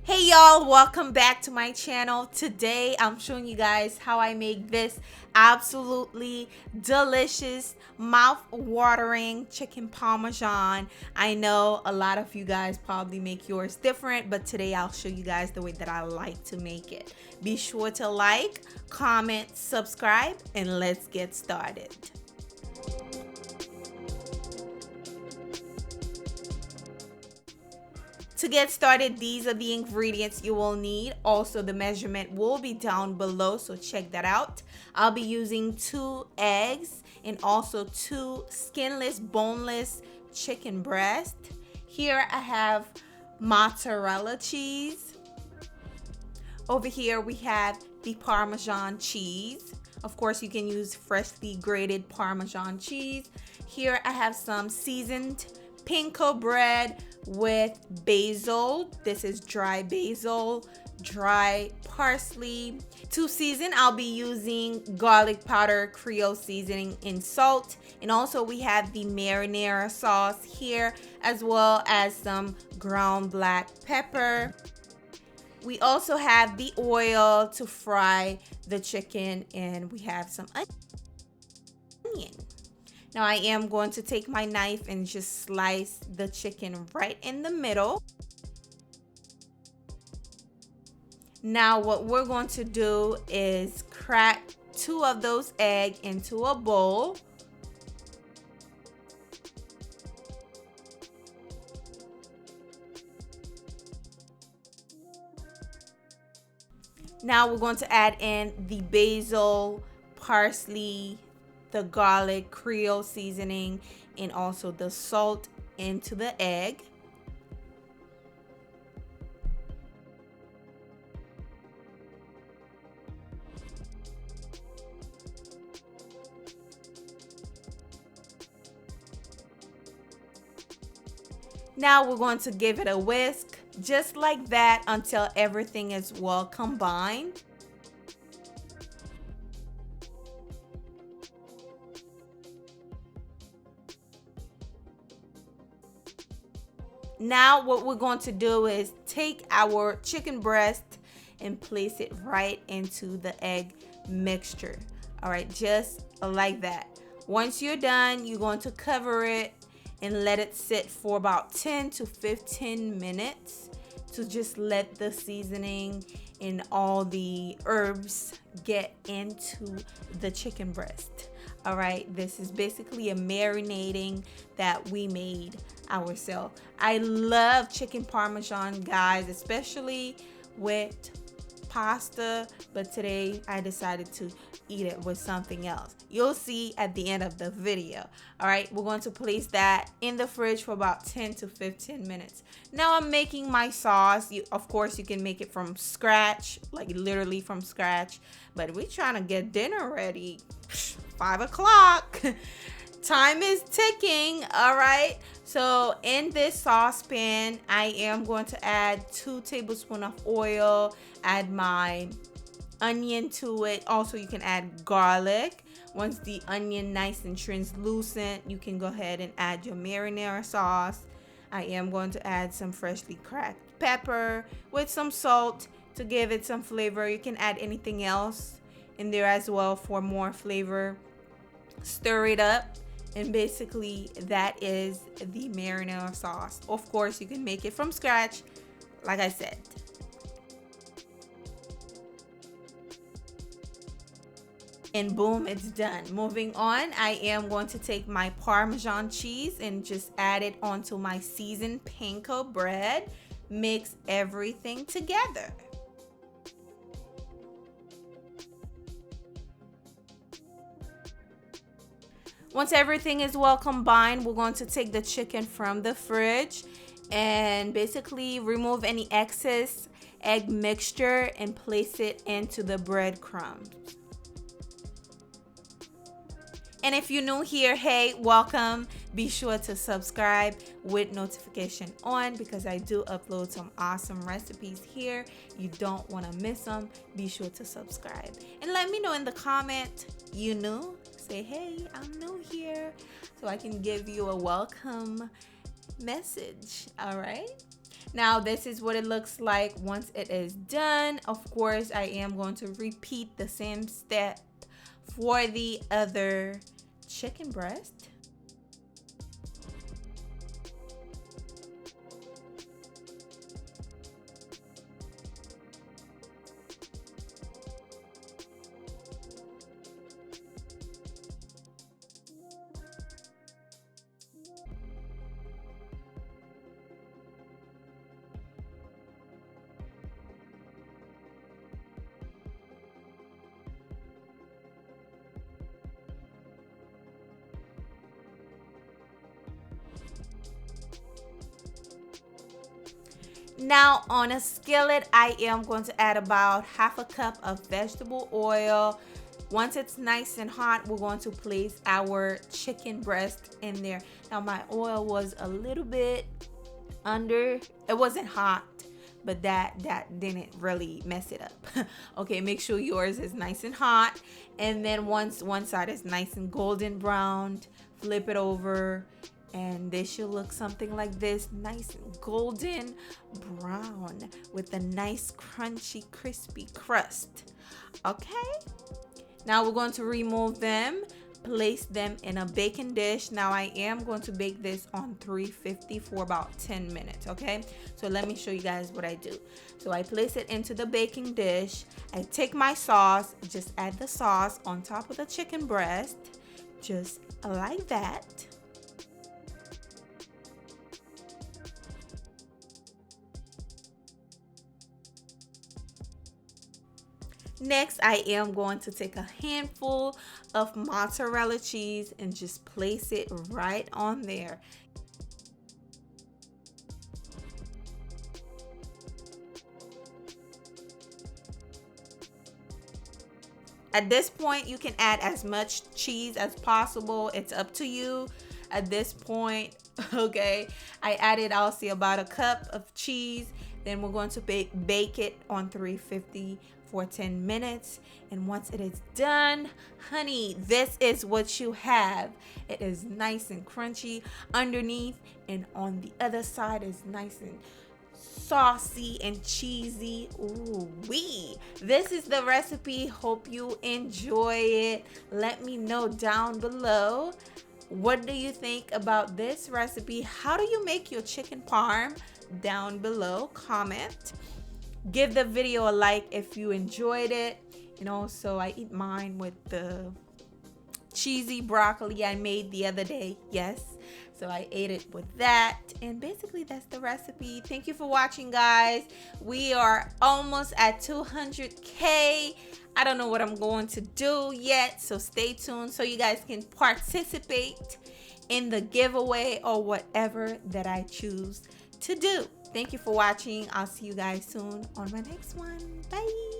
Hey y'all, welcome back to my channel. Today I'm showing you guys how I make this absolutely delicious, mouth-watering chicken parmesan. I know a lot of you guys probably make yours different, but today I'll show you guys the way that I like to make it. Be sure to like, comment, subscribe, and let's get started. To get started, these are the ingredients you will need. Also, the measurement will be down below, so check that out. I'll be using 2 eggs and also 2 skinless, boneless chicken breast. Here I have mozzarella cheese. Over here we have the Parmesan cheese. Of course, you can use freshly grated Parmesan cheese. Here I have some seasoned panko bread with basil. This is dry basil, dry parsley. To season, I'll be using garlic powder, creole seasoning, and salt. And also we have the marinara sauce here, as well as some ground black pepper. We also have the oil to fry the chicken, and we have some onion. Now I am going to take my knife and just slice the chicken right in the middle. Now what we're going to do is crack 2 of those eggs into a bowl. Now we're going to add in the basil, parsley, the garlic, creole seasoning, and also the salt into the egg. Now we're going to give it a whisk, just like that, until everything is well combined. Now what we're going to do is take our chicken breast and place it right into the egg mixture. All right, just like that. Once you're done, you're going to cover it and let it sit for about 10 to 15 minutes to just let the seasoning and all the herbs get into the chicken breast. All right, this is basically a marinating that we made ourselves. I love chicken parmesan, guys, especially with pasta, but today I decided to eat it with something else. You'll see at the end of the video. All right, we're going to place that in the fridge for about 10 to 15 minutes. Now I'm making my sauce. Of course, you can make it from scratch, like literally from scratch, but we're trying to get dinner ready. 5 o'clock. Time is ticking. All right, so in this saucepan I am going to add 2 tablespoons of oil, add my onion to it. Also, you can add garlic. Once the onion nice and translucent, you can go ahead and add your marinara sauce. I am going to add some freshly cracked pepper with some salt to give it some flavor. You can add anything else in there as well for more flavor. Stir it up, and basically that is the marinara sauce. Of course, you can make it from scratch, like I said. And boom, it's done. Moving on, I am going to take my Parmesan cheese and just add it onto my seasoned panko bread. Mix everything together. Once everything is well combined, we're going to take the chicken from the fridge and basically remove any excess egg mixture and place it into the breadcrumbs. And if you're new here, hey, welcome. Be sure to subscribe with notification on, because I do upload some awesome recipes here. You don't want to miss them. Be sure to subscribe. And let me know in the comment, you new? Say, hey, I'm new here, so I can give you a welcome message. All right. Now this is what it looks like once it is done. Of course, I am going to repeat the same step for the other chicken breast. Now on a skillet, I am going to add about half a cup of vegetable oil. Once it's nice and hot, we're going to place our chicken breast in there. Now my oil was a little bit under, it wasn't hot, but that didn't really mess it up. Okay, make sure yours is nice and hot. And then once one side is nice and golden browned, flip it over. And this should look something like this, nice and golden brown with a nice crunchy crispy crust. Okay, now we're going to remove them, place them in a baking dish. Now I am going to bake this on 350 for about 10 minutes. Okay, so let me show you guys what I do. So I place it into the baking dish. I take my sauce, just add the sauce on top of the chicken breast, just like that. Next, I am going to take a handful of mozzarella cheese and just place it right on there. At this point, you can add as much cheese as possible. It's up to you at this point. Okay, I added, I'll see, about a cup of cheese. Then we're going to bake it on 350 for 10 minutes. And once it is done, honey, this is what you have. It is nice and crunchy underneath, and on the other side is nice and saucy and cheesy. Ooh wee. This is the recipe. Hope you enjoy it. Let me know down below, what do you think about this recipe? How do you make your chicken parm? Down below, comment. Give the video a like if you enjoyed it. And also, I eat mine with the cheesy broccoli I made the other day. Yes, so I ate it with that. And basically that's the recipe. Thank you for watching, guys. We are almost at 200K. I don't know what I'm going to do yet, so stay tuned so you guys can participate in the giveaway or whatever that I choose to do. Thank you for watching. I'll see you guys soon on my next one. Bye.